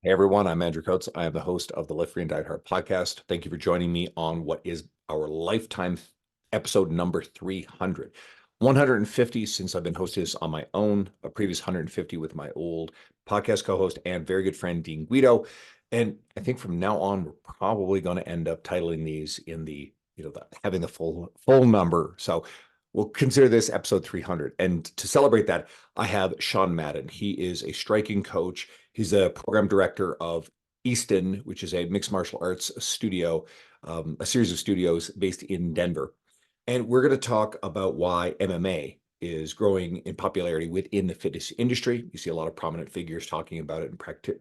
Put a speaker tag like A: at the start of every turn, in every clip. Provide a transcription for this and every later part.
A: Hey everyone, I'm Andrew Coates. I am the host of the Lift Free and Diet Hard podcast. Thank you for joining me on what is our lifetime episode number 300. 150 since I've been hosting this on my own, a previous 150 with my old podcast co-host and very good friend Dean Guedo. And I think from now on, we're probably going to end up titling these in having the full number. So we'll consider this episode 300. And to celebrate that, I have Sean Madden. He is a striking coach. He's a program director of Easton, which is a mixed martial arts studio, a series of studios based in Denver. And we're going to talk about why MMA is growing in popularity within the fitness industry. You see a lot of prominent figures talking about it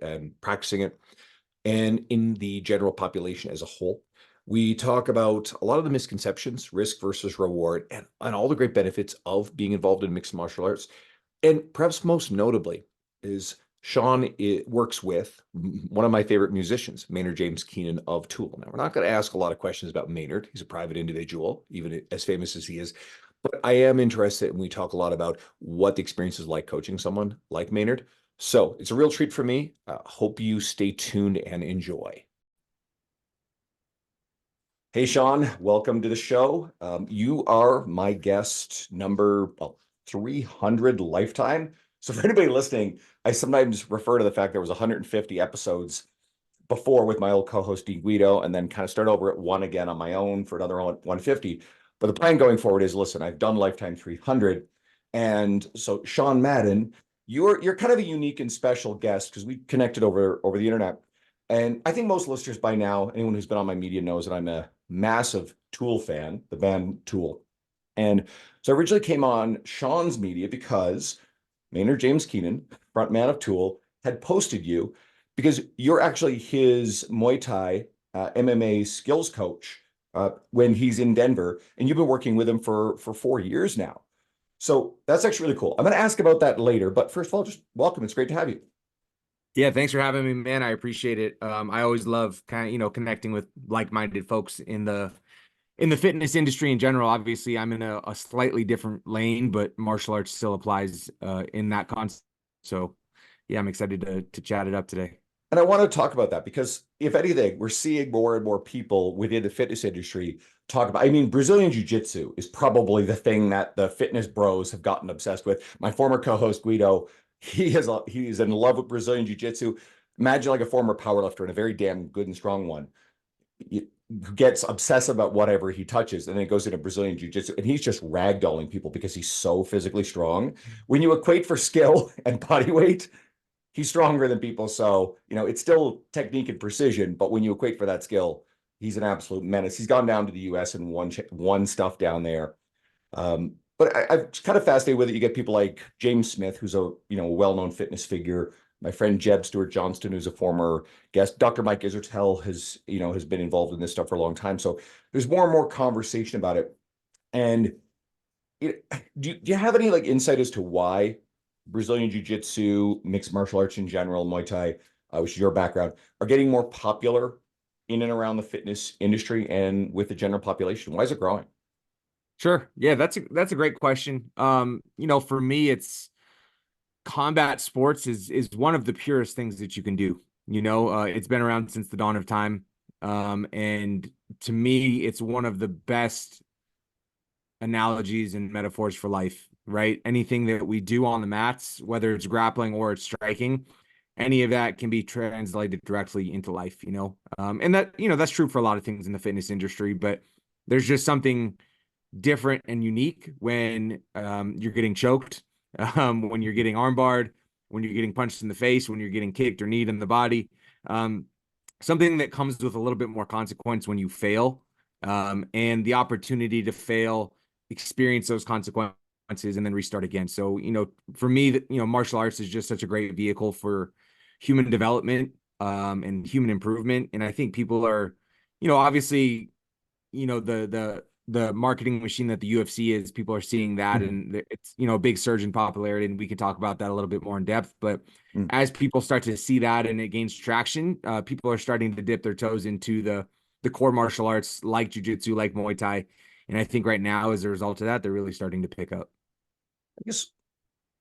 A: and practicing it, and in the general population as a whole. We talk about a lot of the misconceptions, risk versus reward, and all the great benefits of being involved in mixed martial arts. And perhaps most notably is Sean works with one of my favorite musicians, Maynard James Keenan of Tool. Now, we're not going to ask a lot of questions about Maynard. He's a private individual, even as famous as he is. But I am interested, and we talk a lot about what the experience is like coaching someone like Maynard. So it's a real treat for me. Hope you stay tuned and enjoy. Hey, Sean, welcome to the show. You are my guest number 300 lifetime. So for anybody listening, I sometimes refer to the fact there was 150 episodes before with my old co-host Dean Guedo, and then kind of start over at one again on my own for another 150. But the plan going forward is, listen, I've done lifetime 300. And so Sean Madden, you're kind of a unique and special guest because we connected over the internet. And I think most listeners by now, anyone who's been on my media knows that I'm a massive Tool fan, the band Tool. And so I originally came on Sean's media because Maynard James Keenan, frontman of Tool, had posted you because you're actually his Muay Thai MMA skills coach when he's in Denver, and you've been working with him for 4 years now. So that's actually really cool. I'm going to ask about that later, but first of all, just welcome. It's great to have you.
B: Yeah, thanks for having me, man. I appreciate it. I always love connecting with like-minded folks in the fitness industry in general. Obviously, I'm in a slightly different lane, but martial arts still applies in that concept. So, yeah, I'm excited to chat it up today.
A: And I want to talk about that because, if anything, we're seeing more and more people within the fitness industry talk about. I mean, Brazilian Jiu-Jitsu is probably the thing that the fitness bros have gotten obsessed with. My former co-host Guido, he's in love with Brazilian Jiu-Jitsu. Imagine like a former powerlifter and a very damn good and strong one who gets obsessive about whatever he touches, and then goes into Brazilian Jiu-Jitsu, and he's just ragdolling people because he's so physically strong. When you equate for skill and body weight, he's stronger than people. So, it's still technique and precision, but when you equate for that skill, he's an absolute menace. He's gone down to the US and won stuff down there. But I'm kind of fascinated with it. You get people like James Smith, who's a well-known fitness figure. My friend Jeb Stewart Johnston, who's a former guest. Dr. Mike Isertel has been involved in this stuff for a long time. So there's more and more conversation about it. And do you have any insight as to why Brazilian Jiu-Jitsu, mixed martial arts in general, Muay Thai, which is your background, are getting more popular in and around the fitness industry and with the general population? Why is it growing?
B: Sure. Yeah, that's a great question. For me, it's combat sports is one of the purest things that you can do. It's been around since the dawn of time. And to me, it's one of the best analogies and metaphors for life, right? Anything that we do on the mats, whether it's grappling or it's striking, any of that can be translated directly into life. And that's true for a lot of things in the fitness industry, but there's just something different and unique when you're getting choked, when you're getting armbarred, when you're getting punched in the face, when you're getting kicked or kneed in the body. Something that comes with a little bit more consequence when you fail, and the opportunity to fail, experience those consequences, and then restart again. So, for me, martial arts is just such a great vehicle for human development, and human improvement. And I think people are, obviously, the marketing machine that the UFC is, people are seeing that, and it's, a big surge in popularity, and we can talk about that a little bit more in depth. But as people start to see that and it gains traction, people are starting to dip their toes into the core martial arts like jiu-jitsu, like Muay Thai. And I think right now, as a result of that, they're really starting to pick up.
A: I guess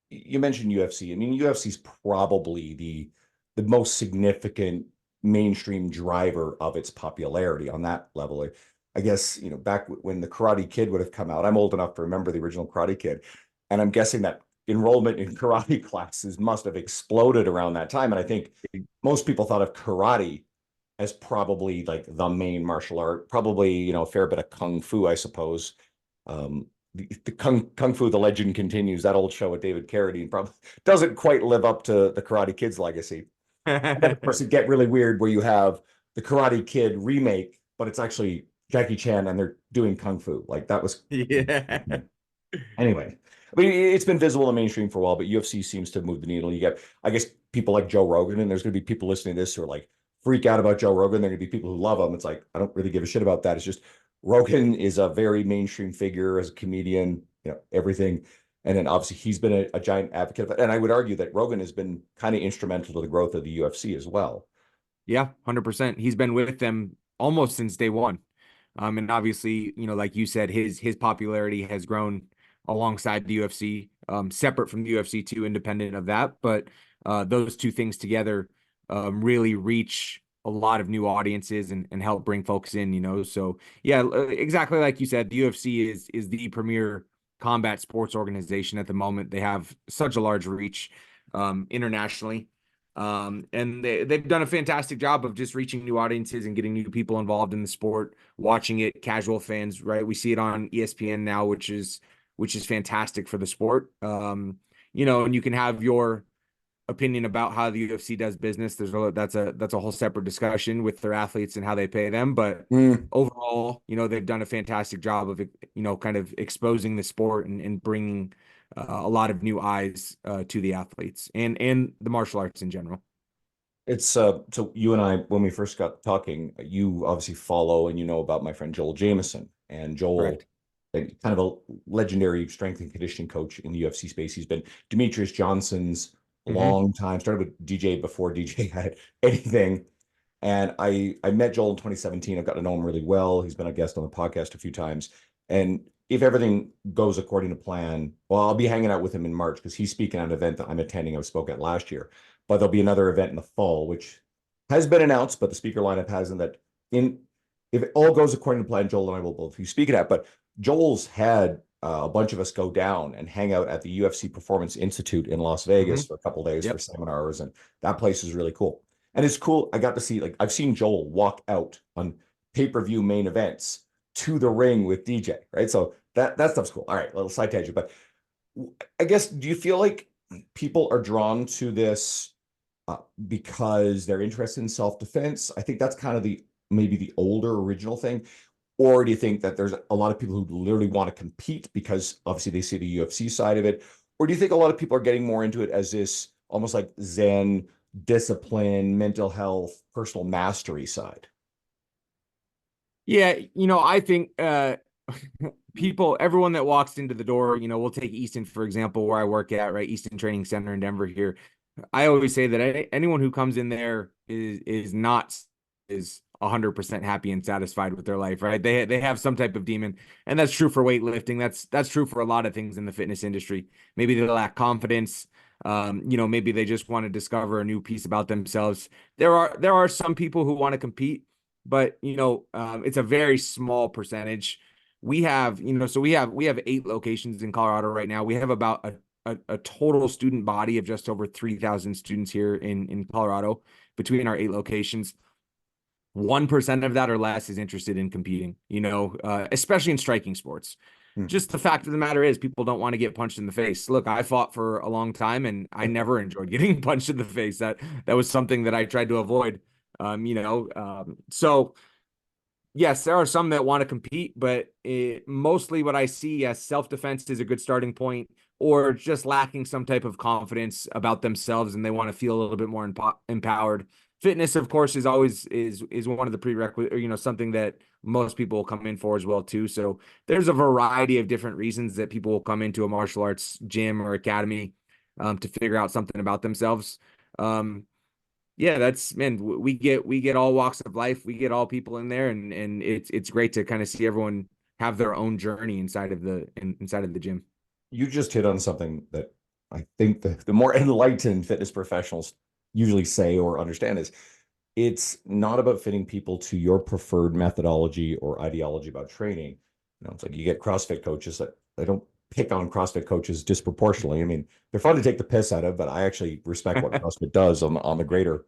A: you mentioned UFC. I mean, UFC is probably the most significant mainstream driver of its popularity on that level. I guess, back when the Karate Kid would have come out, I'm old enough to remember the original Karate Kid. And I'm guessing that enrollment in karate classes must have exploded around that time. And I think most people thought of karate as probably like the main martial art, probably, a fair bit of kung fu, I suppose. The kung Fu, the legend continues. That old show with David Carradine probably doesn't quite live up to the Karate Kid's legacy. And then, of course, it get really weird where you have the Karate Kid remake, but it's actually Jackie Chan and they're doing kung fu. Like that was
B: Yeah.
A: anyway. I mean, it's been visible in the mainstream for a while, but UFC seems to move the needle. You get, I guess, people like Joe Rogan, and there's going to be people listening to this who are like freak out about Joe Rogan. There are going to be people who love him. It's like I don't really give a shit about that. It's just Rogan is a very mainstream figure as a comedian, everything. And then obviously he's been a giant advocate of it. And I would argue that Rogan has been kind of instrumental to the growth of the UFC as well.
B: Yeah, 100%. He's been with them almost since day one. And obviously, like you said, his popularity has grown alongside the UFC, separate from the UFC too, independent of that. But those two things together really reach a lot of new audiences and help bring folks in. So yeah, exactly like you said, the UFC is the premier combat sports organization at the moment. They have such a large reach internationally. And they've done a fantastic job of just reaching new audiences and getting new people involved in the sport, watching it, casual fans, right? We see it on ESPN now, which is fantastic for the sport. And you can have your opinion about how the UFC does business. That's a whole separate discussion with their athletes and how they pay them. But
A: Mm.
B: overall, they've done a fantastic job of kind of exposing the sport and bringing a lot of new eyes to the athletes and the martial arts in general.
A: It's so you and I, when we first got talking, you obviously follow and you know about my friend Joel Jameson. And Joel,
B: Correct.
A: kind of a legendary strength and conditioning coach in the UFC space. He's been Demetrius Johnson's
B: Hmm.
A: long time, started with DJ before DJ had anything. And I met Joel in 2017. I've gotten to know him really well. He's been a guest on the podcast a few times. And if everything goes according to plan, well, I'll be hanging out with him in March because he's speaking at an event that I'm attending. I spoke at last year, but there'll be another event in the fall, which has been announced, but the speaker lineup hasn't. That in if it all goes according to plan, Joel and I will both be speaking at. But Joel's had a bunch of us go down and hang out at the UFC Performance Institute in Las Vegas
B: Hmm.
A: for a couple of days for
B: Yep.
A: seminars, and that place is really cool. And it's cool. I got to see, like, I've seen Joel walk out on pay-per-view main events to the ring with DJ, right? So that stuff's cool. All right, little side tangent, but I guess, do you feel like people are drawn to this because they're interested in self-defense? I think that's kind of the maybe the older original thing. Or do you think that there's a lot of people who literally want to compete because obviously they see the UFC side of it? Or do you think a lot of people are getting more into it as this almost like Zen, discipline, mental health, personal mastery side?
B: Yeah, I think everyone that walks into the door, we'll take Easton, for example, where I work at, right? Easton Training Center in Denver here. I always say that anyone who comes in there is not is 100% happy and satisfied with their life, right? They have some type of demon, and that's true for weightlifting. That's true for a lot of things in the fitness industry. Maybe they lack confidence. Maybe they just want to discover a new piece about themselves. There are some people who want to compete, but it's a very small percentage. We have, so we have 8 locations in Colorado right now. We have about a total student body of just over 3,000 students here in Colorado between our 8 locations. 1% of that or less is interested in competing, especially in striking sports.
A: Hmm.
B: Just the fact of the matter is, people don't want to get punched in the face. Look, I fought for a long time and I never enjoyed getting punched in the face. That was something that I tried to avoid. So yes, there are some that want to compete, but mostly what I see, yes, self-defense is a good starting point, or just lacking some type of confidence about themselves, and they want to feel a little bit more empowered. Fitness, of course, is always is one of the prerequisites, or something that most people will come in for as well too. So there's a variety of different reasons that people will come into a martial arts gym or academy to figure out something about themselves. Um, yeah, that's man, we get all walks of life, we get all people in there, and it's great to kind of see everyone have their own journey inside of the gym.
A: You just hit on something that I think the more enlightened fitness professionals usually say or understand is it's not about fitting people to your preferred methodology or ideology about training. It's like you get CrossFit coaches that I don't pick on CrossFit coaches disproportionately. I mean, they're fun to take the piss out of, but I actually respect what CrossFit does on the greater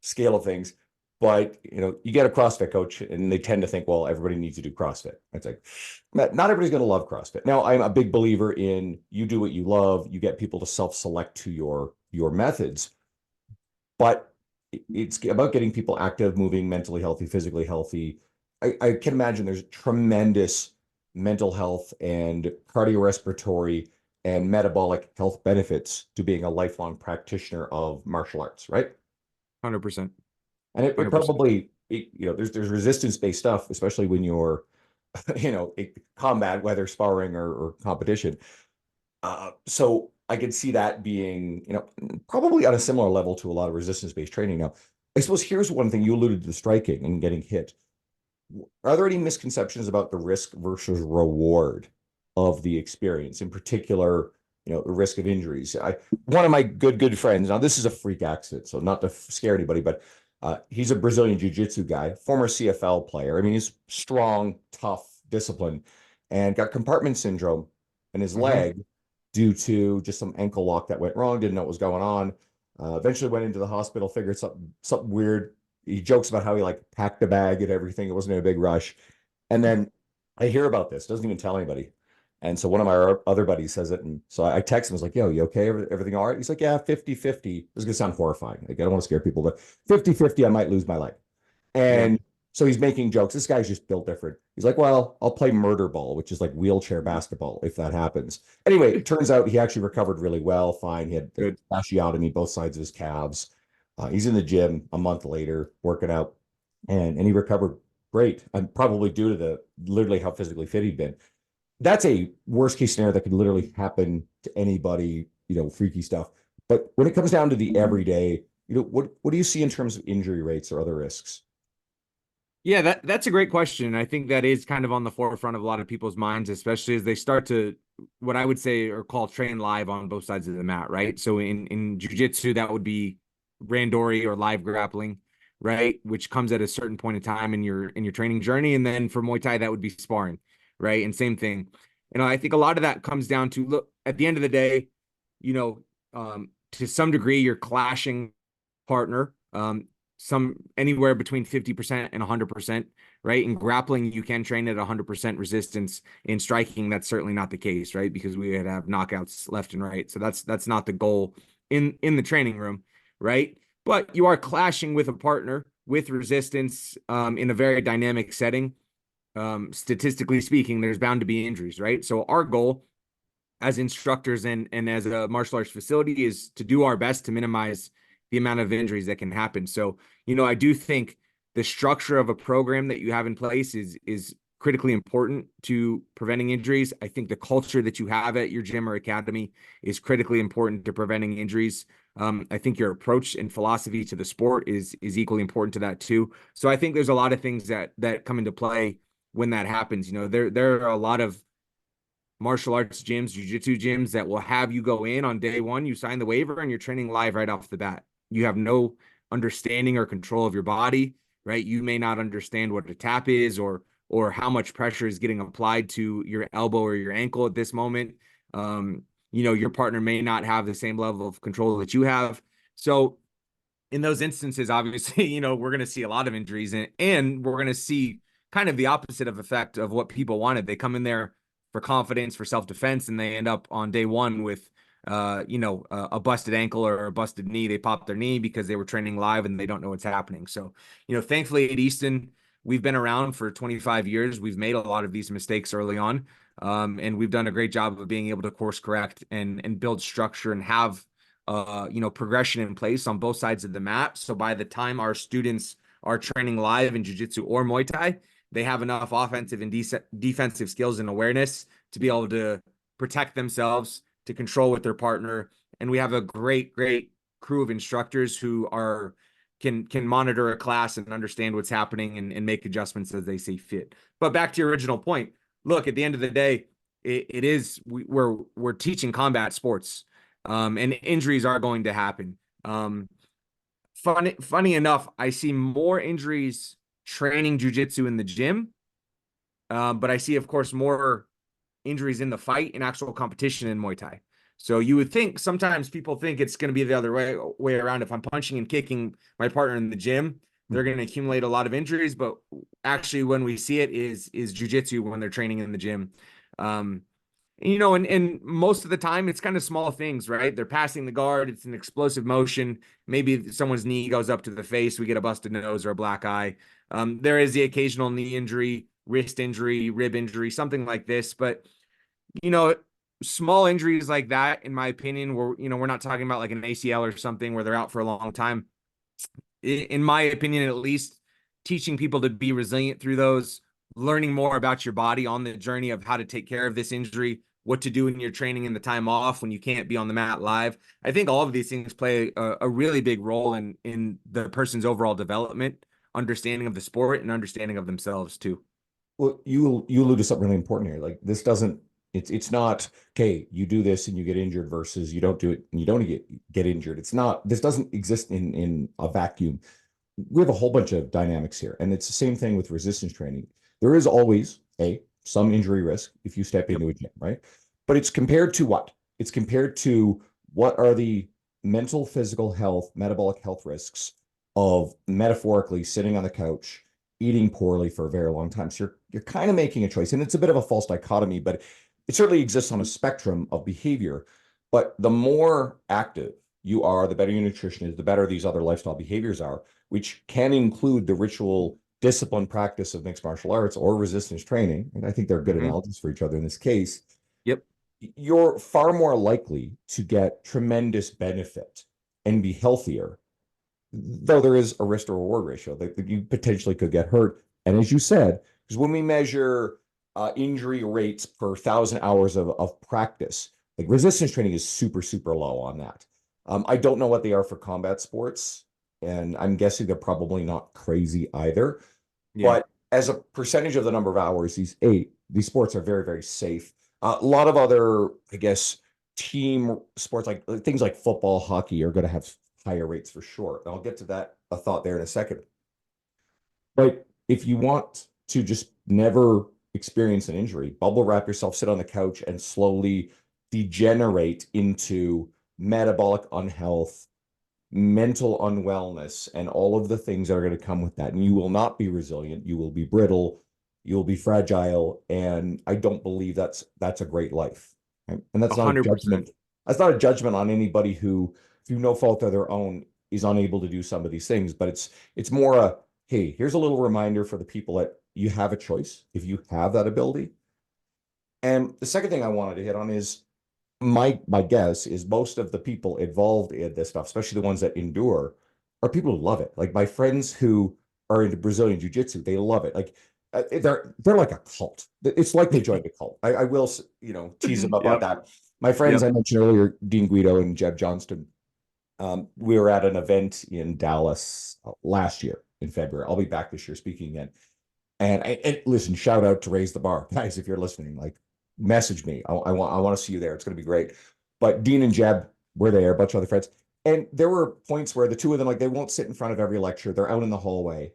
A: scale of things. But you get a CrossFit coach and they tend to think, well, everybody needs to do CrossFit. It's like not everybody's going to love CrossFit. Now, I'm a big believer in you do what you love, you get people to self-select to your methods, but it's about getting people active, moving, mentally healthy, physically healthy. I can imagine there's tremendous mental health and cardiorespiratory and metabolic health benefits to being a lifelong practitioner of martial arts, right?
B: 100%.
A: And it
B: 100%.
A: probably, there's resistance-based stuff, especially when you're, combat, whether sparring or competition. So I could see that being, probably on a similar level to a lot of resistance-based training. Now, I suppose here's one thing you alluded to the striking and getting hit. Are there any misconceptions about the risk versus reward of the experience? In particular, the risk of injuries. One of my good friends, now this is a freak accident, so not to scare anybody, but he's a Brazilian jiu-jitsu guy, former CFL player. I mean, he's strong, tough, disciplined, and got compartment syndrome in his
B: Hmm.
A: leg due to just some ankle lock that went wrong, didn't know what was going on. Eventually went into the hospital, figured something weird. He jokes about how he like packed a bag and everything. It wasn't a big rush. And then I hear about this, doesn't even tell anybody. And so one of my other buddies says it. And so I text him, I was like, yo, you okay? Everything all right? He's like, yeah, 50-50. This is going to sound horrifying. Like, I don't want to scare people, but 50-50, I might lose my leg.
B: Yeah.
A: And so he's making jokes. This guy's just built different. He's like, well, I'll play murder ball, which is like wheelchair basketball, if that happens. Anyway, it turns out he actually recovered really well. Fine. He had like
B: Good.
A: fasciotomy, both sides of his calves. He's in the gym a month later, working out, and he recovered great. And probably due to the literally how physically fit he'd been. That's a worst case scenario that could literally happen to anybody, freaky stuff. But when it comes down to the everyday, what do you see in terms of injury rates or other risks?
B: Yeah, that's a great question. I think that is kind of on the forefront of a lot of people's minds, especially as they start to what I would say or call train live on both sides of the mat, right? So in jiu-jitsu, that would be randori or live grappling, right? Which comes at a certain point in time in your training journey. And then for Muay Thai, that would be sparring, right? And same thing. I think a lot of that comes down to look at the end of the day, you know, to some degree, you're clashing partner. Some anywhere between 50% and 100%, right? In grappling, you can train at 100% resistance. In striking, that's certainly not the case, right? Because we would have knockouts left and right. So that's not the goal in the training room, right? But you are clashing with a partner with resistance in a very dynamic setting. Statistically speaking, there's bound to be injuries, right? So our goal as instructors and as a martial arts facility is to do our best to minimize the amount of injuries that can happen. So, I do think the structure of a program that you have in place is critically important to preventing injuries. I think the culture that you have at your gym or academy is critically important to preventing injuries. I think your approach and philosophy to the sport is equally important to that too. So I think there's a lot of things that come into play when that happens. There are a lot of martial arts gyms, jiu-jitsu gyms that will have you go in on day one, you sign the waiver and you're training live right off the bat. You have no understanding or control of your body, right? You may not understand what a tap is or how much pressure is getting applied to your elbow or your ankle at this moment. Your partner may not have the same level of control that you have. So in those instances, obviously, we're going to see a lot of injuries and we're going to see kind of the opposite of effect of what people wanted. They come in there for confidence, for self-defense, and they end up on day one with, a busted ankle or a busted knee. They pop their knee because they were training live and they don't know what's happening. So, thankfully at Easton, we've been around for 25 years. We've made a lot of these mistakes early on. And we've done a great job of being able to course correct and build structure and have progression in place on both sides of the map. So by the time our students are training live in jiu-jitsu or Muay Thai, they have enough offensive and defensive skills and awareness to be able to protect themselves, to control with their partner. And we have a great crew of instructors who can monitor a class and understand what's happening and make adjustments as they see fit. But back to your original point, look, at the end of the day, we're teaching combat sports, and injuries are going to happen. funny enough, I see more injuries training jujitsu in the gym, but I see, of course, more injuries in the fight in actual competition in Muay Thai. So you would think sometimes people think it's going to be the other way around. If I'm punching and kicking my partner in the gym, they're going to accumulate a lot of injuries. But actually, when we see it is jujitsu when they're training in the gym. Um, and most of the time it's kind of small things, right? They're passing the guard, it's an explosive motion. Maybe someone's knee goes up to the face, we get a busted nose or a black eye. There is the occasional knee injury, wrist injury, rib injury, something like this. But you know, small injuries like that, in my opinion, we're not talking about like an ACL or something where they're out for a long time. In my opinion, at least, teaching people to be resilient through those, learning more about your body on the journey of how to take care of this injury, what to do in your training in the time off when you can't be on the mat live. I think all of these things play a really big role in the person's overall development, understanding of the sport, and understanding of themselves too.
A: Well, you allude to something really important here. Like this doesn't, it's not, okay, you do this and you get injured versus you don't do it and you don't get injured. It's not, this doesn't exist in a vacuum. We have a whole bunch of dynamics here. And it's the same thing with resistance training. There is always some injury risk if you step
B: Yep.
A: into a gym, right? But it's compared to what? It's compared to what are the mental, physical health, metabolic health risks of metaphorically sitting on the couch, eating poorly for a very long time. So you're kind of making a choice. And it's a bit of a false dichotomy, but it certainly exists on a spectrum of behavior. But the more active you are, the better your nutrition is, the better these other lifestyle behaviors are, which can include the ritual discipline practice of mixed martial arts or resistance training. And I think they're good
B: Mhm.
A: analogies for each other in this case.
B: Yep.
A: You're far more likely to get tremendous benefit and be healthier, though there is a risk to reward ratio that you potentially could get hurt. And as you said, because when we measure injury rates per 1,000 hours of practice, like resistance training is super, super low on that. I don't know what they are for combat sports, and I'm guessing they're probably not crazy either.
B: Yeah.
A: But as a percentage of the number of hours, these sports are very, very safe. A lot of other, I guess, team sports like things like football, hockey are going to have higher rates for sure. And I'll get to that a thought there in a second. But if you want to just never experience an injury, bubble wrap yourself, sit on the couch, and slowly degenerate into metabolic unhealth, mental unwellness, and all of the things that are going to come with that. And you will not be resilient. You will be brittle. You'll be fragile. And I don't believe that's a great life. Right? And that's not a
B: 100%.
A: judgment. That's not a judgment on anybody who, through no fault of their own, is unable to do some of these things. But it's more a, hey, here's a little reminder for the people that you have a choice if you have that ability. And the second thing I wanted to hit on is my guess is most of the people involved in this stuff, especially the ones that endure, are people who love it. Like my friends who are into Brazilian jiu-jitsu, they love it. Like they're like a cult. It's like they joined a cult. I will tease them about
B: Yep.
A: that. My friends I
B: Yep.
A: mentioned earlier, Dean Guedo and Jeb Johnston, we were at an event in Dallas last year in February. I'll be back this year speaking again. And listen, shout out to Raise the Bar, guys, if you're listening. Like, message me. I want to see you there. It's going to be great. But Dean and Jeb were there, a bunch of other friends, and there were points where the two of them, like, they won't sit in front of every lecture. They're out in the hallway,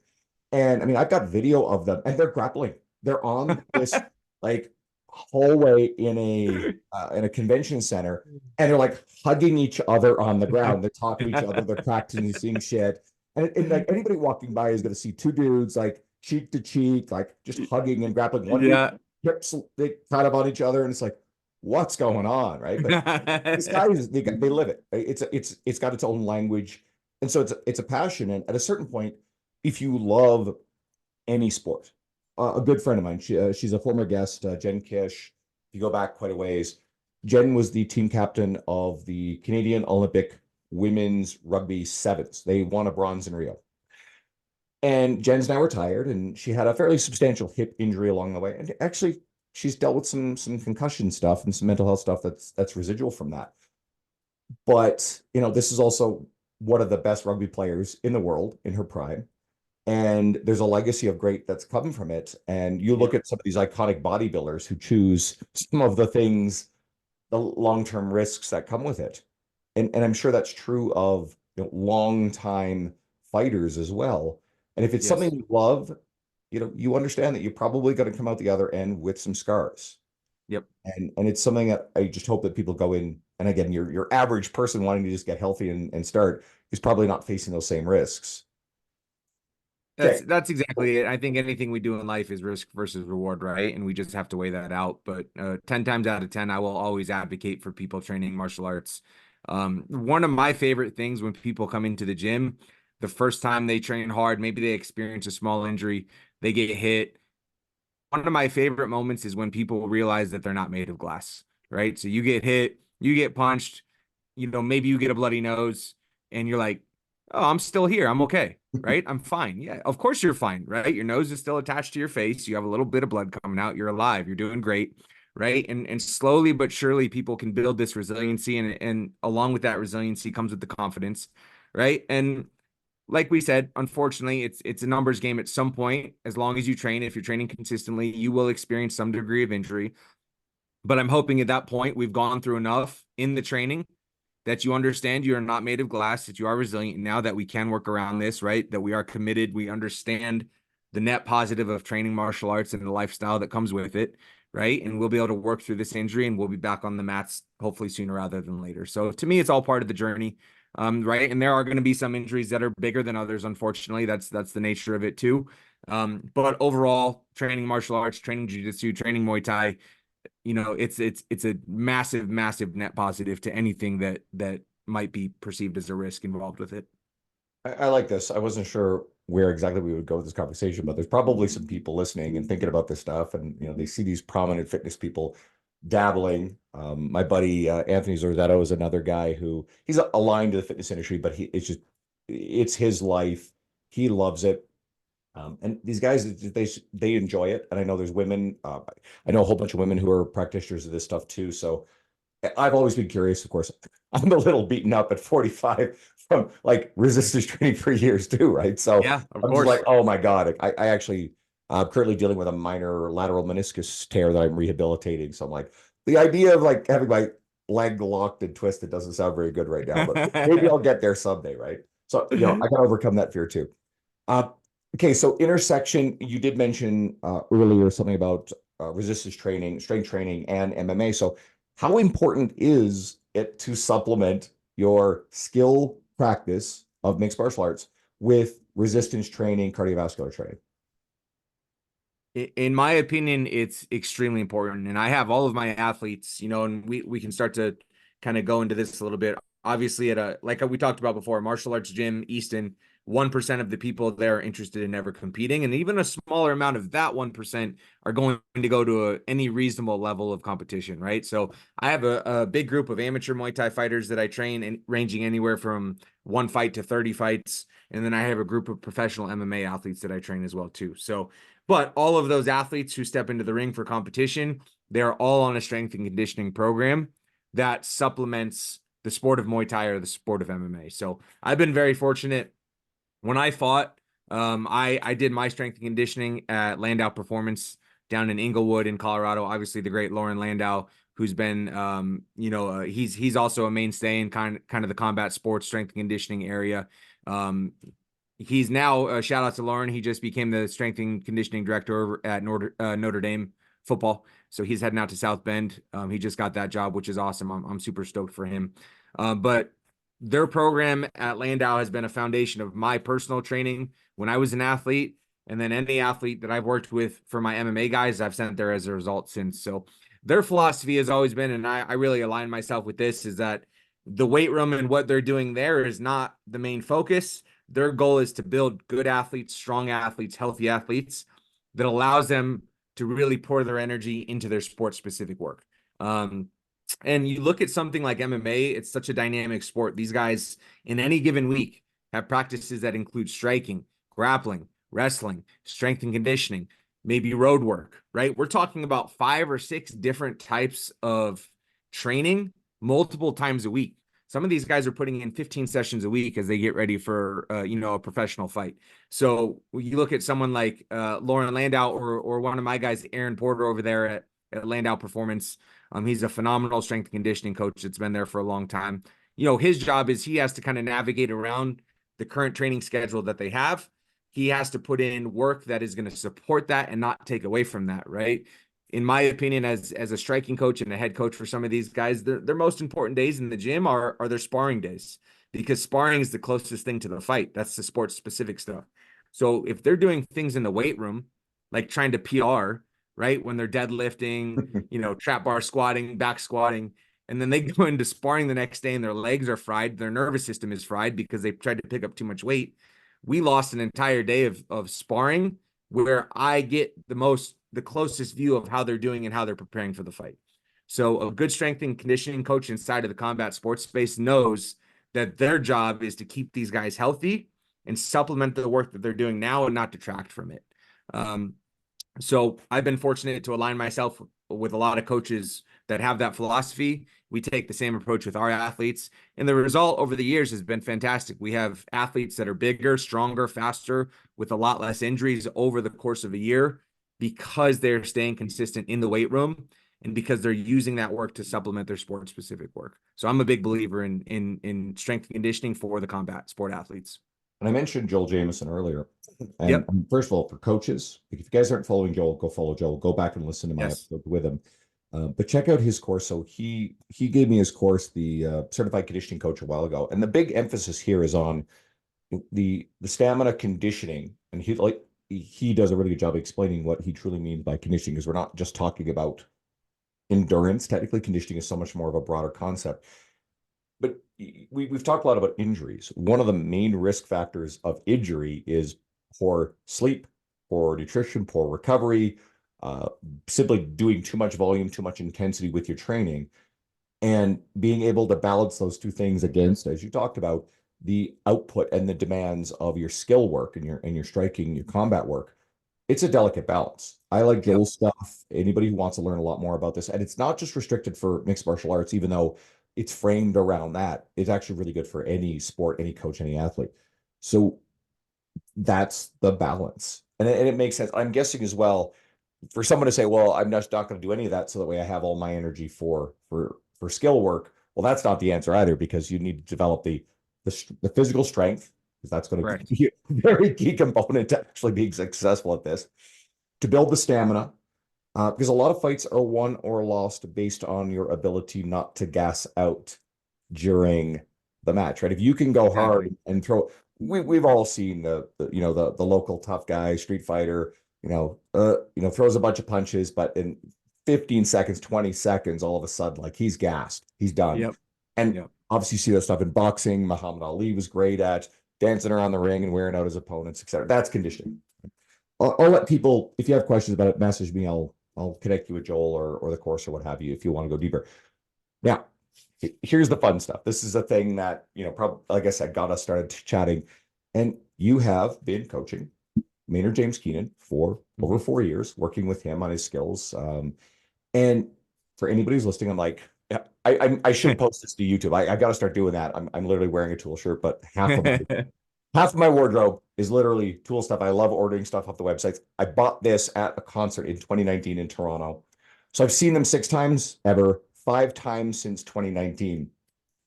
A: and I mean, I've got video of them, and they're grappling. They're on this like hallway in a convention center, and they're like hugging each other on the ground. They're talking to each other. They're practicing shit. And like anybody walking by is going to see two dudes like cheek to cheek, like just hugging and grappling. One dude
B: Yeah.
A: hips they kind of on each other, and it's like, what's going on, right? But this guy is they live it. It's got its own language, and so it's a passion. And at a certain point, if you love any sport, a good friend of mine, she's a former guest, Jen Kish. If you go back quite a ways, Jen was the team captain of the Canadian Olympic women's rugby sevens. They won a bronze in Rio. And Jen's now retired, and she had a fairly substantial hip injury along the way. And actually, she's dealt with some concussion stuff and some mental health stuff that's residual from that. But this is also one of the best rugby players in the world in her prime. And there's a legacy of great that's come from it. And you look
B: Yep.
A: at some of these iconic bodybuilders who choose some of the things, the long-term risks that come with it. And I'm sure that's true of long time fighters as well. And if it's something
B: Yes.
A: you love, you understand that you're probably going to come out the other end with some scars.
B: Yep.
A: And it's something that I just hope that people go in. And again, your average person wanting to just get healthy and start is probably not facing those same risks. Okay.
B: That's exactly it. I think anything we do in life is risk versus reward, right? And we just have to weigh that out. But 10 times out of 10, I will always advocate for people training martial arts. One of my favorite things when people come into the gym, the first time they train hard, maybe they experience a small injury, they get hit. One of my favorite moments is when people realize that they're not made of glass, right? So you get hit, you get punched, maybe you get a bloody nose, and you're like, oh, I'm still here. I'm okay, right? I'm fine. Yeah, of course you're fine, right? Your nose is still attached to your face. You have a little bit of blood coming out. You're alive. You're doing great, right? And slowly but surely, people can build this resiliency, and along with that resiliency comes with the confidence, right? And like we said, unfortunately, it's a numbers game at some point. As long as you train, if you're training consistently, you will experience some degree of injury. But I'm hoping at that point we've gone through enough in the training that you understand you are not made of glass, that you are resilient now, that we can work around this, right? That we are committed. We understand the net positive of training martial arts and the lifestyle that comes with it, right? And we'll be able to work through this injury and we'll be back on the mats hopefully sooner rather than later. So to me, it's all part of the journey. Right. And there are going to be some injuries that are bigger than others, unfortunately. That's the nature of it too. But overall, training martial arts, training jiu-jitsu, training Muay Thai, it's a massive, massive net positive to anything that might be perceived as a risk involved with it.
A: I like this. I wasn't sure where exactly we would go with this conversation, but there's probably some people listening and thinking about this stuff, and they see these prominent fitness people dabbling. My buddy Anthony Zorzetto is another guy who he's aligned to the fitness industry, but it's his life. He loves it. And these guys, they enjoy it. And I know there's women. I know a whole bunch of women who are practitioners of this stuff too. So I've always been curious. Of course, I'm a little beaten up at 45 from like resistance training for years too, right? So
B: Yeah, of
A: I'm just like,
B: course.
A: oh my God. I actually I'm currently dealing with a minor lateral meniscus tear that I'm rehabilitating. So I'm like, the idea of like having my leg locked and twisted doesn't sound very good right now, but maybe I'll get there someday, right? So I gotta overcome that fear too. Uh, okay, so intersection, you did mention earlier something about resistance training, strength training, and MMA. So how important is it to supplement your skill practice of mixed martial arts with resistance training, cardiovascular training?
B: In my opinion, it's extremely important. And I have all of my athletes, and we can start to kind of go into this a little bit. Obviously, like we talked about before, martial arts gym, Easton, 1% of the people there are interested in never competing. And even a smaller amount of that 1% are going to go to any reasonable level of competition, right? So I have a big group of amateur Muay Thai fighters that I train, and ranging anywhere from 1 fight to 30 fights. And then I have a group of professional MMA athletes that I train as well, too. So, but all of those athletes who step into the ring for competition, they're all on a strength and conditioning program that supplements the sport of Muay Thai or the sport of MMA. So I've been very fortunate. When I fought, I did my strength and conditioning at Landau Performance down in Inglewood in Colorado. Obviously, the great Lauren Landau, who's been, he's also a mainstay in kind of the combat sports strength and conditioning area. Um, he's now shout out to Lauren. He just became the strength and conditioning director over at Notre Dame football. So he's heading out to South Bend. He just got that job, which is awesome. I'm super stoked for him. But their program at Landau has been a foundation of my personal training when I was an athlete. And then any athlete that I've worked with for my MMA guys, I've sent there as a result since. So their philosophy has always been, and I really align myself with this, is that the weight room and what they're doing there is not the main focus. Their goal is to build good athletes, strong athletes, healthy athletes that allows them to really pour their energy into their sport specific work. And you look at something like MMA, it's such a dynamic sport. These guys in any given week have practices that include striking, grappling, wrestling, strength and conditioning, maybe road work, right? We're talking about 5 or 6 different types of training multiple times a week. Some of these guys are putting in 15 sessions a week as they get ready for, a professional fight. So you look at someone like Lauren Landau or one of my guys, Aaron Porter over there at Landau Performance. He's a phenomenal strength and conditioning coach that's been there for a long time. his job is he has to kind of navigate around the current training schedule that they have. He has to put in work that is going to support that and not take away from that, right? In my opinion, as a striking coach and a head coach for some of these guys, their most important days in the gym are their sparring days, because sparring is the closest thing to the fight. That's the sports specific stuff. So if they're doing things in the weight room, like trying to PR, right, when they're deadlifting, trap bar squatting, back squatting, and then they go into sparring the next day and their legs are fried, their nervous system is fried because they tried to pick up too much weight. We lost an entire day of sparring where I get the closest view of how they're doing and how they're preparing for the fight. So a good strength and conditioning coach inside of the combat sports space knows that their job is to keep these guys healthy and supplement the work that they're doing now and not detract from it. So I've been fortunate to align myself with a lot of coaches that have that philosophy. We take the same approach with our athletes, and the result over the years has been fantastic. We have athletes that are bigger, stronger, faster, with a lot less injuries over the course of a year because they're staying consistent in the weight room and because they're using that work to supplement their sport specific work. So I'm a big believer in strength and conditioning for the combat sport athletes.
A: And I mentioned Joel Jameson earlier. And
B: Yep.
A: first of all, for coaches, if you guys aren't following Joel, go follow Joel. Go back and listen to my
B: Yes.
A: episode with him. But check out his course. So he gave me his course, the certified conditioning coach, a while ago. And the big emphasis here is on the stamina conditioning. And he does a really good job explaining what he truly means by conditioning, because we're not just talking about endurance. Technically, conditioning is so much more of a broader concept. But we've talked a lot about injuries. One of the main risk factors of injury is poor sleep, poor nutrition, poor recovery, uh, simply doing too much volume, too much intensity with your training, and being able to balance those two things against, as you talked about, the output and the demands of your skill work and your striking, your combat work. It's a delicate balance. I like
B: Yep.
A: Joel's stuff. Anybody who wants to learn a lot more about this, and it's not just restricted for mixed martial arts, even though it's framed around that. It's actually really good for any sport, any coach, any athlete. So that's the balance. And it makes sense. I'm guessing as well, for someone to say, well, I'm just not going to do any of that so that way I have all my energy for skill work. Well, that's not the answer either, because you need to develop the physical strength, because that's going to
B: Correct.
A: be a very key component to actually being successful at this, to build the stamina, because a lot of fights are won or lost based on your ability not to gas out during the match, right? If you can go
B: Exactly.
A: hard and throw, we've all seen the local tough guy, street fighter, throws a bunch of punches, but in 15 seconds, 20 seconds, all of a sudden, like, he's gassed, he's done.
B: Yep.
A: And
B: Yep.
A: obviously, you see that stuff in boxing. Muhammad Ali was great at dancing around the ring and wearing out his opponents, etc. That's conditioning. I'll let people, if you have questions about it, message me. I'll connect you with Joel or the course or what have you if you want to go deeper. Now, here's the fun stuff. This is a thing that, probably, like I said, got us started chatting. And you have been coaching Maynard James Keenan for over
B: Mhm.
A: 4 years, working with him on his skills. And for anybody who's listening, I'm like, yeah, I should post this to YouTube. I got to start doing that. I'm literally wearing a tool shirt, but half of my wardrobe is literally tool stuff. I love ordering stuff off the websites. I bought this at a concert in 2019 in Toronto. So I've seen them 6 times ever, 5 times since 2019.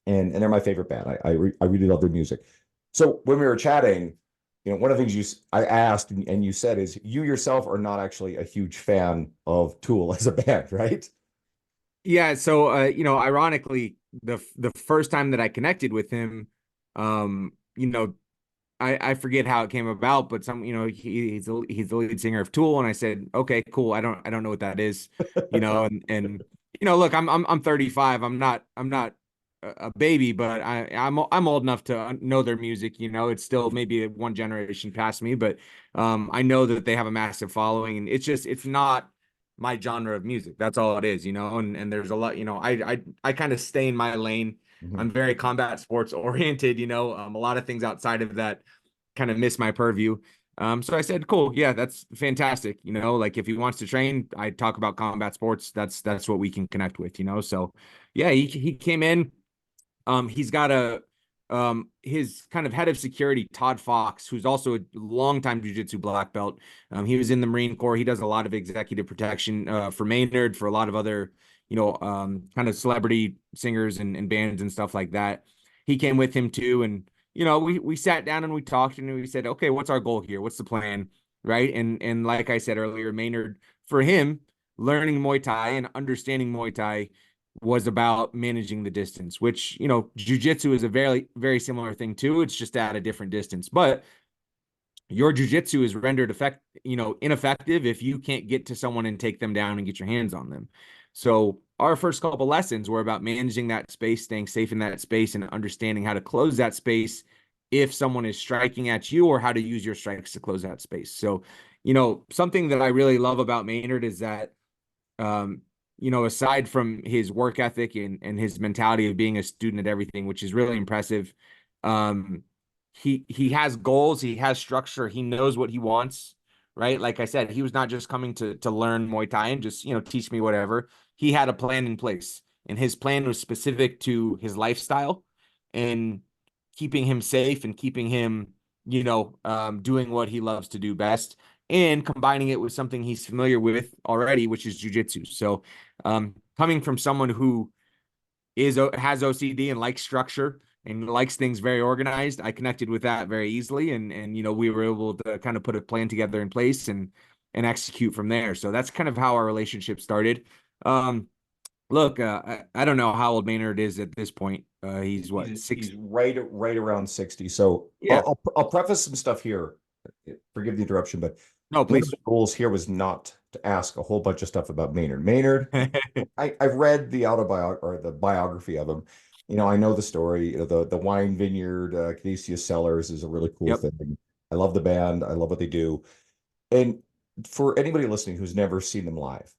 A: And they're my favorite band. I really love their music. So when we were chatting, one of the things I asked and you said is you yourself are not actually a huge fan of Tool as a band, right?
B: Yeah, so ironically, the first time that I connected with him, um, you know, I forget how it came about, but he's the lead singer of Tool, and I said, okay, cool. I don't know what that is, and look, I'm 35. I'm not a baby, but I'm old enough to know their music. It's still maybe one generation past me, but I know that they have a massive following, and it's not my genre of music. That's all it is, and there's a lot, I kind of stay in my lane.
A: Mhm.
B: I'm very combat sports oriented, a lot of things outside of that kind of miss my purview. So I said, cool, yeah, that's fantastic. Like if he wants to train, I talk about combat sports. That's what we can connect with, So yeah, he came in. He's got his kind of head of security, Todd Fox, who's also a longtime jiu-jitsu black belt. He was in the Marine Corps. He does a lot of executive protection for Maynard, for a lot of other, kind of celebrity singers and bands and stuff like that. he came with him too. And, we sat down and we talked and we said, okay, what's our goal here? What's the plan? Right. And like I said earlier, Maynard, for him, learning Muay Thai and understanding Muay Thai was about managing the distance, which, jujitsu is a very, very similar thing too. It's just at a different distance. But your jujitsu is rendered ineffective if you can't get to someone and take them down and get your hands on them. So our first couple lessons were about managing that space, staying safe in that space, and understanding how to close that space if someone is striking at you, or how to use your strikes to close that space. So, something that I really love about Maynard is that, aside from his work ethic and his mentality of being a student at everything, which is really impressive, um, he has goals, he has structure, he knows what he wants, right? Like I said, he was not just coming to learn Muay Thai and just, teach me whatever. He had a plan in place, and his plan was specific to his lifestyle and keeping him safe and keeping him, doing what he loves to do best, and combining it with something he's familiar with already, which is jujitsu. So, coming from someone who has OCD and likes structure and likes things very organized, I connected with that very easily, and we were able to kind of put a plan together in place and execute from there. So that's kind of how our relationship started. Look, I don't know how old Maynard is at this point. He's what, six?
A: He's right around 60. So
B: Yeah.
A: I'll preface some stuff here. Forgive the interruption, but
B: No,
A: one of
B: please.
A: the goals here was not to ask a whole bunch of stuff about Maynard. Maynard, I've read the autobiography or the biography of him. I know the story. The wine vineyard, Canisius Cellars is a really cool
B: Yep.
A: thing. I love the band. I love what they do. And for anybody listening who's never seen them live,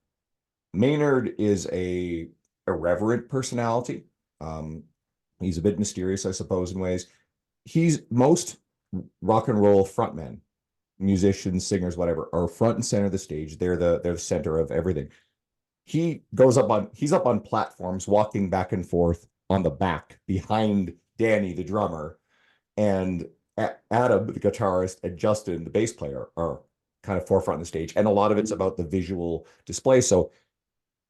A: Maynard is a irreverent personality. Um, he's a bit mysterious, I suppose, in ways. He's most rock and roll frontmen, musicians, singers, whatever, are front and center of the stage. They're the center of everything. He's up on platforms, walking back and forth on the back behind Danny, the drummer, and Adam, the guitarist, and Justin, the bass player, are kind of forefront of the stage. And a lot of it's about the visual display. So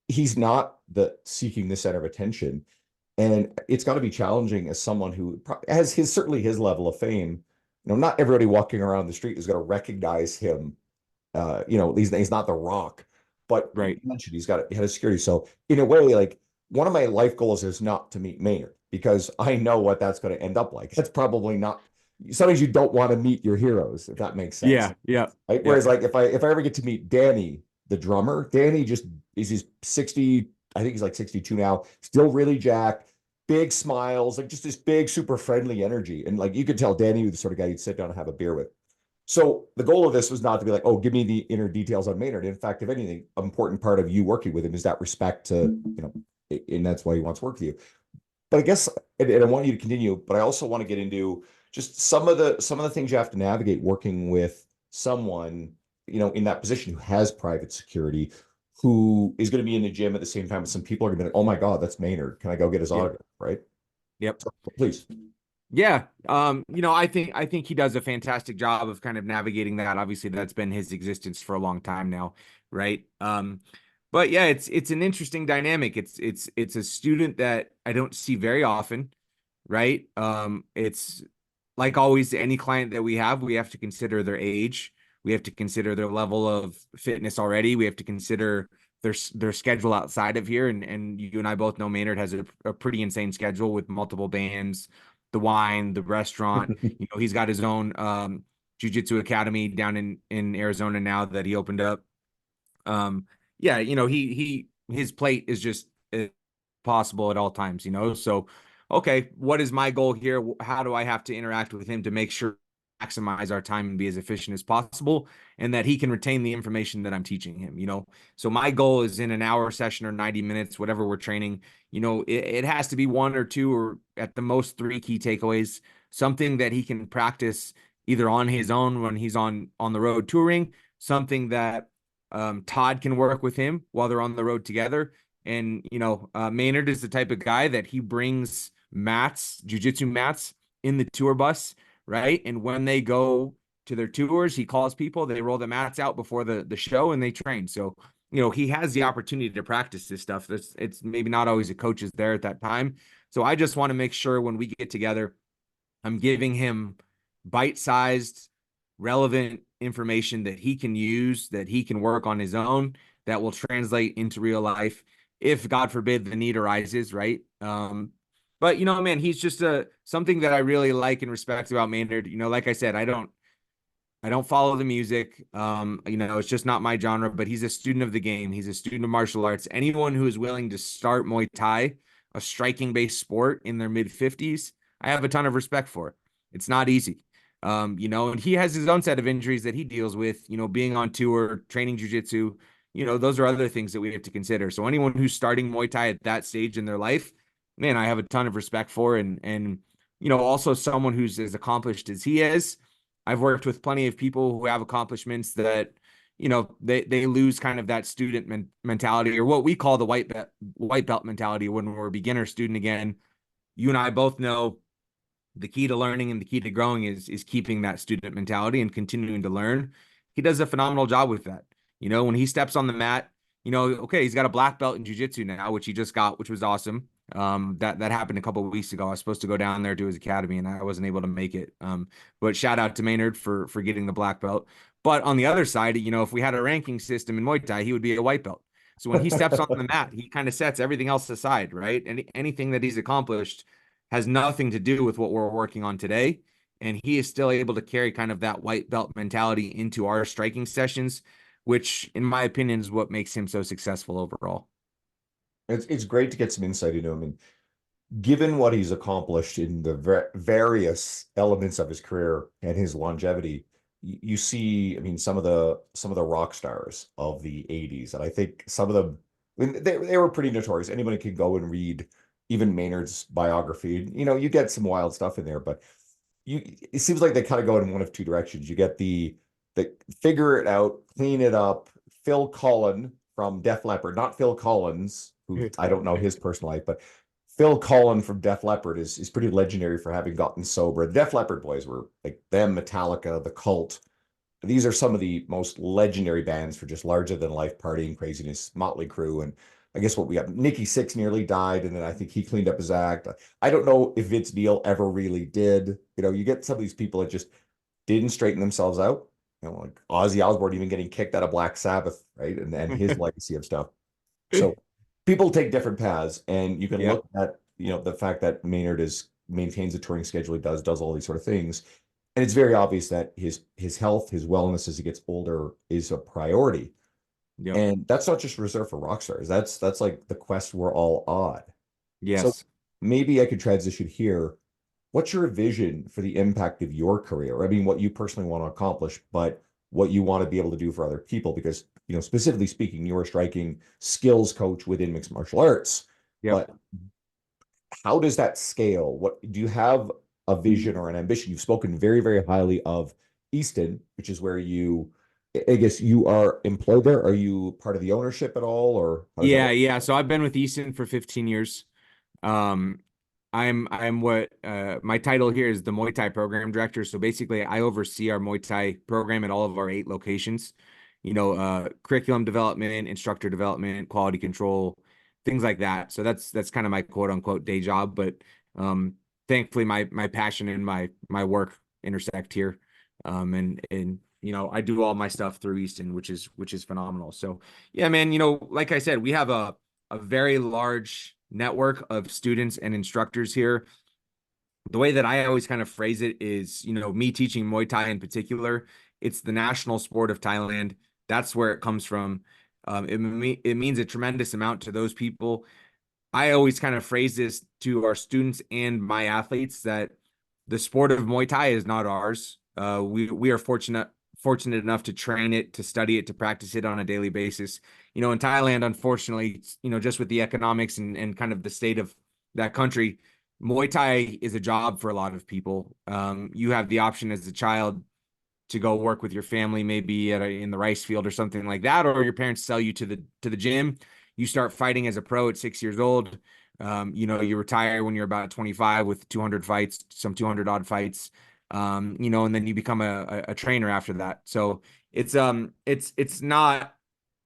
A: he's not seeking the center of attention. And it's got to be challenging as someone who has certainly his level of fame. Not everybody walking around the street is going to recognize him. He's not the Rock, but you
B: Right.
A: mentioned he had a security. So in a way, like, one of my life goals is not to meet Maynard, because I know what that's going to end up like. That's probably not. Sometimes you don't want to meet your heroes, if that makes sense.
B: Yeah. Yeah.
A: Right?
B: Yeah.
A: Whereas, like, if I ever get to meet Danny, the drummer, Danny just he's 60. I think he's like 62 now, still really jacked, big smiles, like just this big, super friendly energy. And like, you could tell Danny was the sort of guy you'd sit down and have a beer with. So the goal of this was not to be like, oh, give me the inner details on Maynard. In fact, if anything, an important part of you working with him is that respect to, and that's why he wants to work with you. But I guess, and I want you to continue, but I also want to get into just some of the things you have to navigate working with someone, in that position, who has private security, who is going to be in the gym at the same time as some people are going to be like, oh my God, that's Maynard. Can I go get his
B: Yep.
A: autograph? Right.
B: Yep.
A: So please.
B: Yeah. I think he does a fantastic job of kind of navigating that. Obviously, that's been his existence for a long time now, right? But yeah, it's an interesting dynamic. It's a student that I don't see very often, right? It's like always, any client that we have to consider their age. We have to consider their level of fitness already. We have to consider their schedule outside of here. And you and I both know Maynard has a pretty insane schedule with multiple bands, the wine, the restaurant. He's got his own jiu-jitsu academy down in Arizona now that he opened up. Yeah, his plate is just possible at all times, So, okay, what is my goal here? How do I have to interact with him to make sure maximize our time and be as efficient as possible, and that he can retain the information that I'm teaching him? So my goal is, in an hour session or 90 minutes, whatever we're training, it has to be one or two, or at the most three key takeaways, something that he can practice either on his own when he's on the road touring, something that Todd can work with him while they're on the road together. And, Maynard is the type of guy that he brings mats, jujitsu mats, in the tour bus, right? And when they go to their tours, he calls people, they roll the mats out before the show, and they train. So, he has the opportunity to practice this stuff. It's maybe not always the coaches there at that time. So I just want to make sure when we get together, I'm giving him bite-sized, relevant information that he can use, that he can work on his own, that will translate into real life if, God forbid, the need arises, right? But man, he's just something that I really like and respect about Maynard. Like I said, I don't follow the music. It's just not my genre, but he's a student of the game. He's a student of martial arts. Anyone who is willing to start Muay Thai, a striking based sport, in their mid 50s, I have a ton of respect for. It's not easy. And he has his own set of injuries that he deals with, being on tour, training jujitsu, those are other things that we have to consider. So anyone who's starting Muay Thai at that stage in their life, man, I have a ton of respect for, and also someone who's as accomplished as he is. I've worked with plenty of people who have accomplishments that, they lose kind of that student mentality, or what we call the white belt mentality when we're a beginner student again. You and I both know the key to learning and the key to growing is keeping that student mentality and continuing to learn. He does a phenomenal job with that. When he steps on the mat, okay, he's got a black belt in jiu-jitsu now, which he just got, which was awesome. That happened a couple of weeks ago. I was supposed to go down there to his academy and I wasn't able to make it. But shout out to Maynard for getting the black belt. But on the other side, if we had a ranking system in Muay Thai, he would be a white belt. So when he steps on the mat, he kind of sets everything else aside, right? Anything that he's accomplished has nothing to do with what we're working on today. And he is still able to carry kind of that white belt mentality into our striking sessions, which, in my opinion, is what makes him so successful overall.
A: It's great to get some insight into him. And given what he's accomplished in the various elements of his career and his longevity, you see, I mean, some of the rock stars of the 80s, and I think some of them, I mean, they were pretty notorious. Anybody could go and read even Maynard's biography. You get some wild stuff in there, but it seems like they kind of go in one of two directions. You get the figure it out, clean it up, Phil Collin from Def Leppard, not Phil Collins, who I don't know his personal life, but Phil Collin from Def Leppard is pretty legendary for having gotten sober. The Def Leppard boys were like them, Metallica, The Cult. These are some of the most legendary bands for just larger than life partying craziness, Motley Crue. And I guess what we got, Nikki Sixx nearly died, and then I think he cleaned up his act. I don't know if Vince Neil ever really did. You get some of these people that just didn't straighten themselves out. Like Ozzy Osbourne even getting kicked out of Black Sabbath, right? And his legacy of stuff. So people take different paths, and you can
B: Yeah.
A: look at the fact that Maynard is maintains a touring schedule, he does all these sort of things, and it's very obvious that his health, his wellness as he gets older is a priority,
B: Yep.
A: and that's not just reserved for rock stars. That's like the quest we're all on. So
B: Yes.
A: maybe I could transition here. What's your vision for the impact of your career? I mean, what you personally want to accomplish, but what you want to be able to do for other people, because specifically speaking, you're a striking skills coach within mixed martial arts.
B: Yep.
A: But how does that scale? What do you have a vision or an ambition? You've spoken very, very highly of Easton, which is where I guess you are employed there. Are you part of the ownership at all, or how does that
B: Yeah,
A: work?
B: yeah. So I've been with Easton for 15 years. Um, I'm what my title here is the Muay Thai program director. So basically I oversee our Muay Thai program at all of our 8 locations. Curriculum development, instructor development, quality control, things like that. So that's kind of my quote unquote day job. But thankfully my passion and my work intersect here. And I do all my stuff through Easton, which is phenomenal. So yeah, man, like I said, we have a very large network of students and instructors here. The way that I always kind of phrase it is, me teaching Muay Thai in particular, it's the national sport of Thailand. That's where it comes from. It means a tremendous amount to those people. I always kind of phrase this to our students and my athletes that the sport of Muay Thai is not ours. We are fortunate enough to train it, to study it, to practice it on a daily basis. In Thailand, unfortunately, just with the economics and kind of the state of that country, Muay Thai is a job for a lot of people. You have the option as a child to go work with your family, maybe in the rice field or something like that, or your parents sell you to the gym. You start fighting as a pro at 6 years old. You retire when you're about 25 with 200 fights, some 200 odd fights. And then you become a trainer after that. So it's not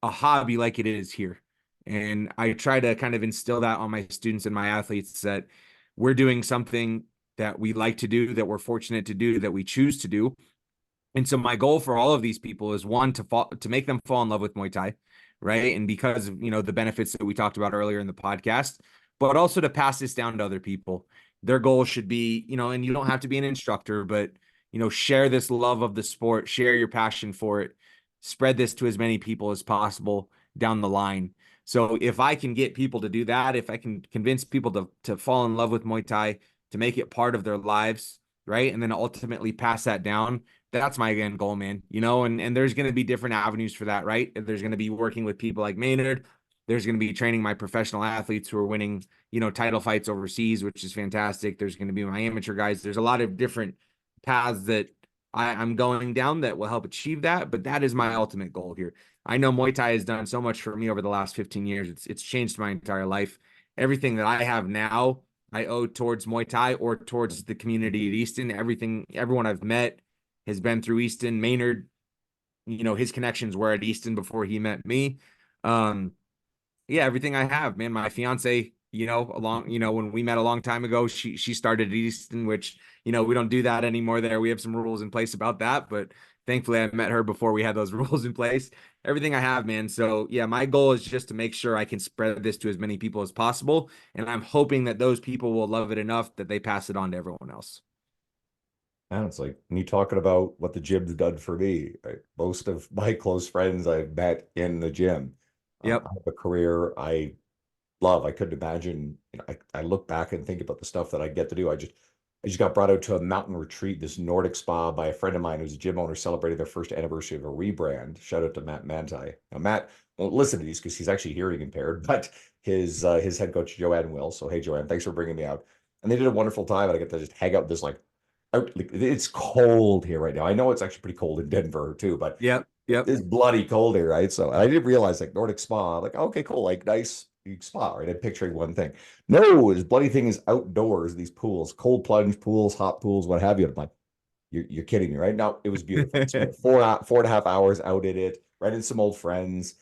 B: a hobby like it is here. And I try to kind of instill that on my students and my athletes that we're doing something that we like to do, that we're fortunate to do, that we choose to do. And so my goal for all of these people is one, to make them fall in love with Muay Thai, right? And because of, the benefits that we talked about earlier in the podcast, but also to pass this down to other people. Their goal should be, and you don't have to be an instructor, but share this love of the sport, share your passion for it, spread this to as many people as possible down the line. So if I can get people to do that, if I can convince people to fall in love with Muay Thai, to make it part of their lives, right? And then ultimately pass that down, that's my end goal, man. And there's going to be different avenues for that, right? There's going to be working with people like Maynard. There's going to be training my professional athletes who are winning, title fights overseas, which is fantastic. There's going to be my amateur guys. There's a lot of different paths that I'm going down that will help achieve that. But that is my ultimate goal here. I know Muay Thai has done so much for me over the last 15 years. It's changed my entire life. Everything that I have now, I owe towards Muay Thai or towards the community at Easton. Everyone I've met has been through Easton. Maynard, his connections were at Easton before he met me. Yeah, everything I have, man. My fiance, when we met a long time ago, she started at Easton, which, we don't do that anymore there. We have some rules in place about that, but thankfully I met her before we had those rules in place. Everything I have, man. So yeah, my goal is just to make sure I can spread this to as many people as possible. And I'm hoping that those people will love it enough that they pass it on to everyone else.
A: And it's like when you talking about what the gym's done for me, right? Most of my close friends I've met in the gym.
B: Yep.
A: I have a career I love. I couldn't imagine. I look back and think about the stuff that I get to do. I just got brought out to a mountain retreat, this Nordic spa by a friend of mine who's a gym owner celebrating their first anniversary of a rebrand. Shout out to Matt Manti. Now, Matt won't listen to these because he's actually hearing impaired, but his head coach, Joanne, will. So, hey, Joanne, thanks for bringing me out. And they did a wonderful time. And I get to just hang out this like it's cold here right now. I know it's actually pretty cold in Denver too, but
B: Yep. Yep.
A: it's bloody cold here, right? So I didn't realize like Nordic spa, like okay, cool, like nice spa, right? I'm picturing one thing. No, this bloody thing is outdoors. These pools, cold plunge pools, hot pools, what have you. I'm like, you're kidding me, right? Now it was beautiful. Spent 4.5 hours out at it, ran into some old friends.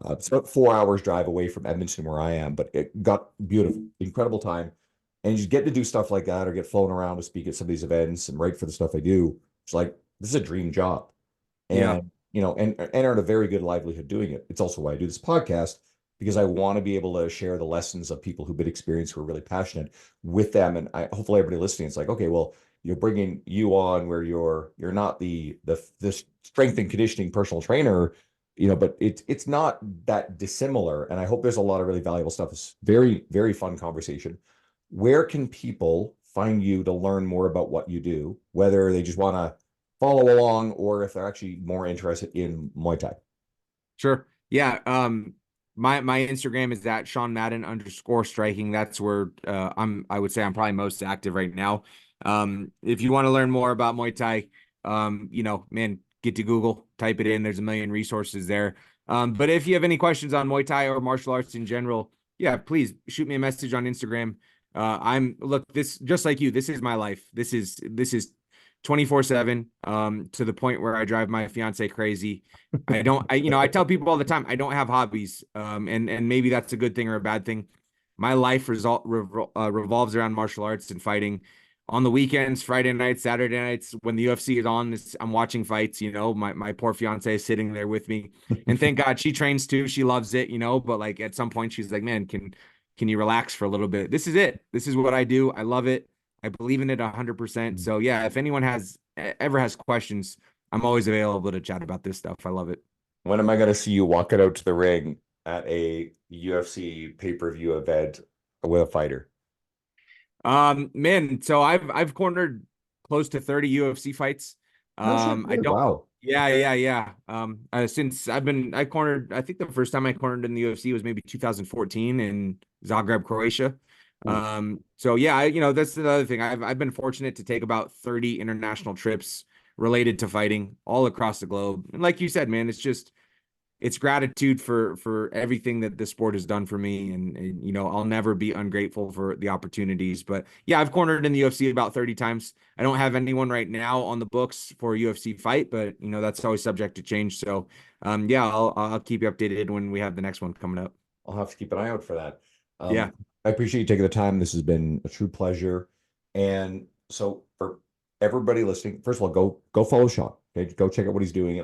A: It's about 4 hours drive away from Edmonton where I am, but it got beautiful, incredible time. And you get to do stuff like that or get flown around to speak at some of these events and write for the stuff I do. It's like this is a dream job.
B: Yeah.
A: And and earn a very good livelihood doing it. It's also why I do this podcast because I want to be able to share the lessons of people who've been experienced who are really passionate with them. And I hopefully everybody listening, it's like, okay, well, you're bringing you on where you're not the strength and conditioning personal trainer, but it's not that dissimilar. And I hope there's a lot of really valuable stuff. It's very, very fun conversation. Where can people find you to learn more about what you do, whether they just want to follow along or if they're actually more interested in Muay Thai?
B: Sure. Yeah. My Instagram is at Sean Madden _striking. That's where I would say I'm probably most active right now. If you want to learn more about Muay Thai, man, get to Google, type it in. There's a million resources there. But if you have any questions on Muay Thai or martial arts in general, yeah, please shoot me a message on Instagram. Look, this just like you, this is my life. This is 24/7, to the point where I drive my fiance crazy. I tell people all the time, I don't have hobbies. And maybe that's a good thing or a bad thing. My life revolves around martial arts and fighting. On the weekends, Friday nights, Saturday nights, when the UFC is on, I'm watching fights. My poor fiance is sitting there with me, and thank God she trains too. She loves it, but like at some point she's like, man, can you relax for a little bit? This is it. This is what I do. I love it. I believe in it 100%. So yeah, if anyone ever has questions, I'm always available to chat about this stuff. I love it.
A: When am I going to see you walking out to the ring at a UFC pay-per-view event with a fighter?
B: Man, so I've cornered close to 30 UFC fights.
A: No shit,
B: I
A: really?
B: don't.
A: Wow.
B: Yeah. Since I cornered, I think the first time I cornered in the UFC was maybe 2014 in Zagreb, Croatia.
A: Ooh.
B: So yeah, that's another thing. I've been fortunate to take about 30 international trips related to fighting all across the globe. And like you said, man, it's just it's gratitude for everything that the sport has done for me, and you know, I'll never be ungrateful for the opportunities. But yeah, I've cornered in the UFC about 30 times. I don't have anyone right now on the books for a UFC fight, but you know, that's always subject to change. So yeah, I'll keep you updated when we have the next one coming up.
A: I'll have to keep an eye out for that.
B: Yeah.
A: I appreciate you taking the time. This has been a true pleasure. And so for everybody listening, first of all, go follow Sean. Okay, go check out what he's doing.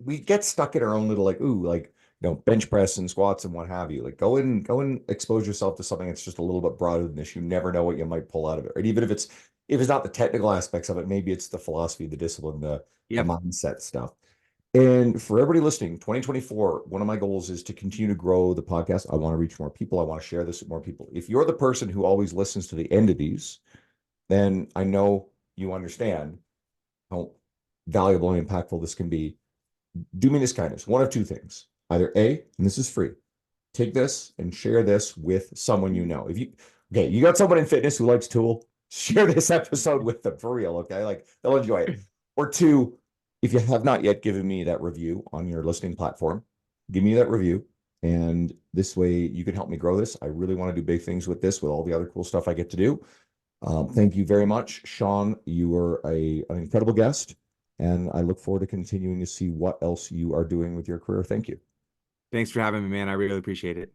A: We get stuck in our own little like, ooh, like bench press and squats and what have you. Like go and expose yourself to something that's just a little bit broader than this. You never know what you might pull out of it. Right? Even if it's not the technical aspects of it, maybe it's the philosophy, the discipline, the
B: Yep.
A: mindset stuff. And for everybody listening, 2024, one of my goals is to continue to grow the podcast. I want to reach more people. I want to share this with more people. If you're the person who always listens to the end of these, then I know you understand how valuable and impactful this can be. Do me this kindness. One of two things. Either A, and this is free, take this and share this with someone you know. Okay, you got someone in fitness who likes Tool, share this episode with them for real, okay? Like they'll enjoy it. Or two, if you have not yet given me that review on your listening platform, give me that review. And this way you can help me grow this. I really want to do big things with this, with all the other cool stuff I get to do. Thank you very much, Sean. You were an incredible guest, and I look forward to continuing to see what else you are doing with your career. Thank you.
B: Thanks for having me, man. I really appreciate it.